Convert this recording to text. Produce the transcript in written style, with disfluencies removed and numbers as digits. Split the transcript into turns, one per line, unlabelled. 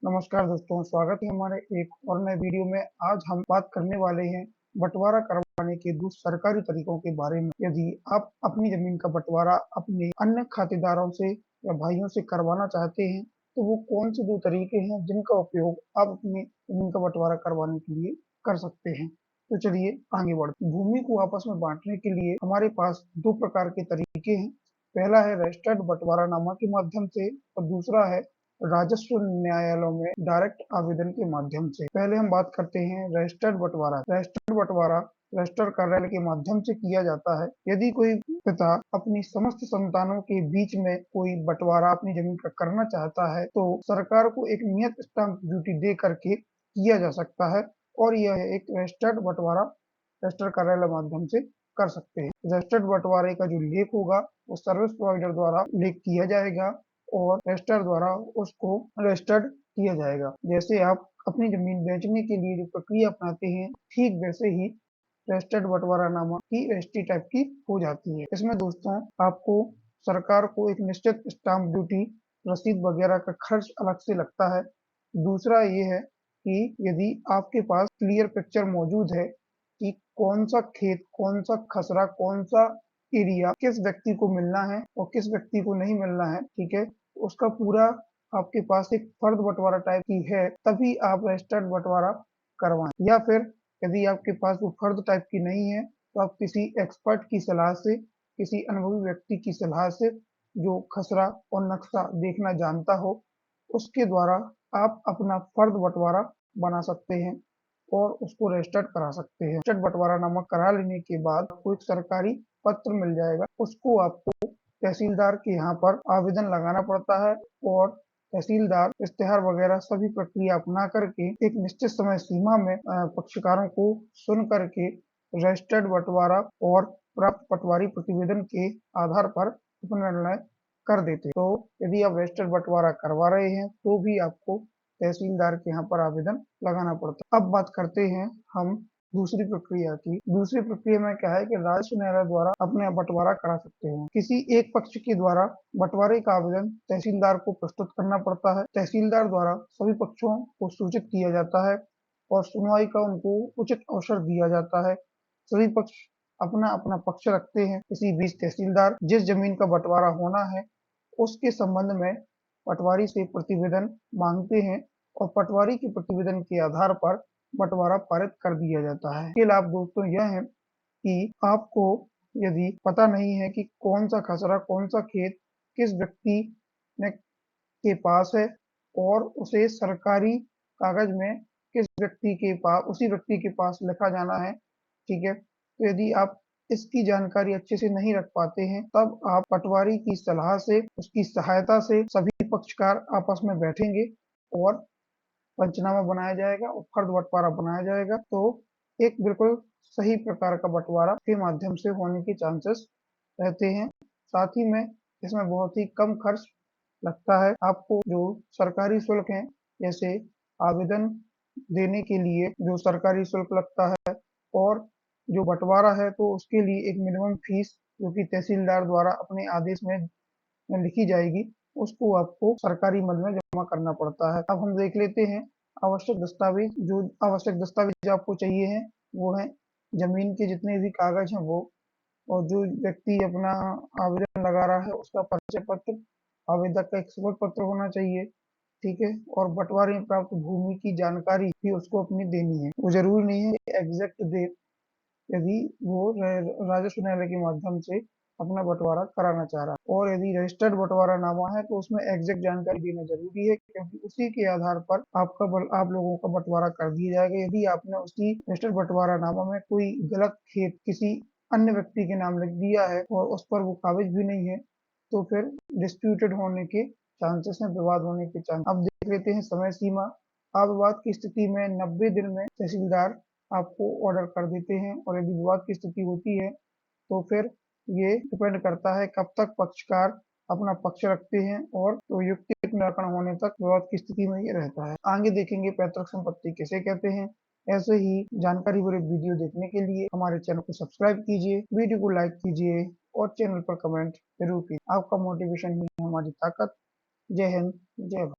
नमस्कार दोस्तों, स्वागत है हमारे एक और नए वीडियो में। आज हम बात करने वाले हैं बंटवारा करवाने के सरकारी तरीकों के बारे में। यदि आप अपनी जमीन का बंटवारा अपने अन्य खातेदारों से या भाइयों से करवाना चाहते हैं, तो वो कौन से 2 तरीके हैं जिनका उपयोग आप अपनी जमीन का बंटवारा करवाने के लिए कर सकते हैं। तो चलिए आगे बढ़ते हैं। भूमि को आपस में बांटने के लिए हमारे पास 2 प्रकार के तरीके हैं। पहला है रजिस्टर्ड बंटवारानामा के माध्यम से और दूसरा है राजस्व न्यायालयों में डायरेक्ट आवेदन के माध्यम से। पहले हम बात करते हैं रजिस्टर्ड बंटवारा। रजिस्टर्ड बंटवारा रजिस्टर कार्यालय के माध्यम से किया जाता है। यदि कोई पिता अपनी समस्त संतानों के बीच में कोई बंटवारा अपनी जमीन का करना चाहता है, तो सरकार को एक नियत स्टाम्प ड्यूटी दे करके किया जा सकता है और यह एक रजिस्टर्ड बंटवारा रजिस्टर कार्यालय माध्यम से कर सकते हैं। रजिस्टर्ड बंटवारे का जो लेख होगा वो सर्विस प्रोवाइडर द्वारा लेख किया जाएगा और रजिस्टर द्वारा उसको रजिस्टर्ड किया जाएगा। जैसे आप अपनी जमीन बेचने के लिए जो प्रक्रिया अपनाते हैं, ठीक वैसे ही रजिस्टर्ड बंटवारानामा की रजिस्ट्री टाइप की हो जाती है। इसमें दोस्तों आपको सरकार को एक निश्चित स्टाम्प ड्यूटी, रसीद वगैरह का खर्च अलग से लगता है। दूसरा ये है कि यदि आपके पास क्लियर पिक्चर मौजूद है कि कौन सा खेत, कौन सा खसरा, कौन सा एरिया किस व्यक्ति को मिलना है और किस व्यक्ति को नहीं मिलना है, ठीक है, उसका पूरा आपके पास एक फर्द बंटवारा टाइप की है, तभी आप रजिस्टर्ड बंटवारा करवाएं। या फिर यदि आपके पास वो फर्द टाइप की नहीं है, तो आप किसी एक्सपर्ट की सलाह से, किसी अनुभवी व्यक्ति की सलाह से जो खसरा और नक्शा देखना जानता हो, उसके द्वारा आप अपना फर्द बंटवारा बना सकते हैं और उसको रजिस्टर्ड करा सकते हैं। रजिस्टर्ड बंटवारानामा करा लेने के बाद आपको एक सरकारी पत्र मिल जाएगा। उसको आपको तहसीलदार के यहाँ पर आवेदन लगाना पड़ता है और तहसीलदार इश्तेहार वगैरह सभी प्रक्रिया अपना करके एक निश्चित समय सीमा में पक्षकारों को सुन करके रजिस्टर्ड बंटवारा और प्राप्त पटवारी प्रतिवेदन के आधार पर अपना निर्णय कर देते। तो यदि आप रजिस्टर्ड बंटवारा करवा रहे हैं तो भी आपको तहसीलदार के यहाँ पर आवेदन लगाना पड़ता है। अब बात करते हैं हम दूसरी प्रक्रिया की। दूसरी प्रक्रिया में क्या है कि राजस्व न्यायालय द्वारा अपने बंटवारा करा सकते हैं। किसी एक पक्ष के द्वारा बंटवारे का आवेदन तहसीलदार को प्रस्तुत करना पड़ता है। तहसीलदार द्वारा सभी पक्षों को सूचित किया जाता है और सुनवाई का उनको उचित अवसर दिया जाता है। सभी पक्ष अपना अपना पक्ष रखते हैं। इसी बीच तहसीलदार जिस जमीन का बंटवारा होना है उसके संबंध में पटवारी से प्रतिवेदन मांगते हैं और पटवारी के प्रतिवेदन के आधार पर बंटवारा पारित कर दिया जाता है। इसके लाभ दोस्तों यह है कि आपको यदि पता नहीं है कि कौन सा खसरा, कौन सा खेत किस व्यक्ति ने के पास है और उसे सरकारी कागज में किस व्यक्ति के पास, उसी व्यक्ति के पास लिखा जाना है, ठीक है। तो यदि आप इसकी जानकारी अच्छे से नहीं रख पाते हैं, तब आप पटवारी की सलाह से, उसकी सहायता से सभी पक्षकार आपस में बैठेंगे और पंचनामा बनाया जाएगा और फर्द बंटवारा बनाया जाएगा। तो एक बिल्कुल सही प्रकार का बंटवारा के माध्यम से होने के चांसेस रहते हैं। साथ ही में इसमें बहुत ही कम खर्च लगता है। आपको जो सरकारी शुल्क है, जैसे आवेदन देने के लिए जो सरकारी शुल्क लगता है और जो बंटवारा है, तो उसके लिए एक मिनिमम फीस जो कि तहसीलदार द्वारा अपने आदेश में लिखी जाएगी, उसको आपको सरकारी मद में जमा करना पड़ता है। अब हम देख लेते हैं आवश्यक दस्तावेज। जो आवश्यक दस्तावेज आपको चाहिए हैं वो है जमीन के जितने भी कागज हैं वो, और जो व्यक्ति अपना आवेदन लगा रहा है उसका परिचय पत्र, आवेदक का एक सबूत पत्र होना चाहिए, ठीक है, और बंटवारे में प्राप्त भूमि की जानकारी भी उसको अपनी देनी है। वो जरूरी नहीं है एग्जैक्ट दे, यदि वो राजस्व न्यायालय के माध्यम से अपना बंटवारा कराना चाह रहा है। और यदि रजिस्टर्ड बंटवारानामा है तो उसमें एग्जैक्ट जानकारी देना जरूरी है, क्योंकि उसी के आधार पर आप लोगों का बंटवारा कर दिया जाएगा। यदि आपने उसी रजिस्टर्ड बंटवारानामा में कोई गलत खेत किसी अन्य व्यक्ति के नाम लिख दिया है और उस पर वो कागज भी नहीं है, तो फिर डिस्प्यूटेड होने के चांसेस हैं, विवाद होने के चांसेस। अब देख लेते हैं समय सीमा। आप विवाद की स्थिति में 90 दिन में तहसीलदार आपको ऑर्डर कर देते हैं, और यदि विवाद की स्थिति होती है तो फिर ये डिपेंड करता है कब तक पक्षकार अपना पक्ष रखते हैं, और तो युक्तिक निराकरण होने तक विवाद की स्थिति में ये रहता है। आगे देखेंगे पैतृक संपत्ति किसे कहते हैं। ऐसे ही जानकारी भरे वीडियो देखने के लिए हमारे चैनल को सब्सक्राइब कीजिए, वीडियो को लाइक कीजिए और चैनल पर कमेंट जरूर कीजिए। आपका मोटिवेशन ही है हमारी ताकत। जय हिंद, जय भारत।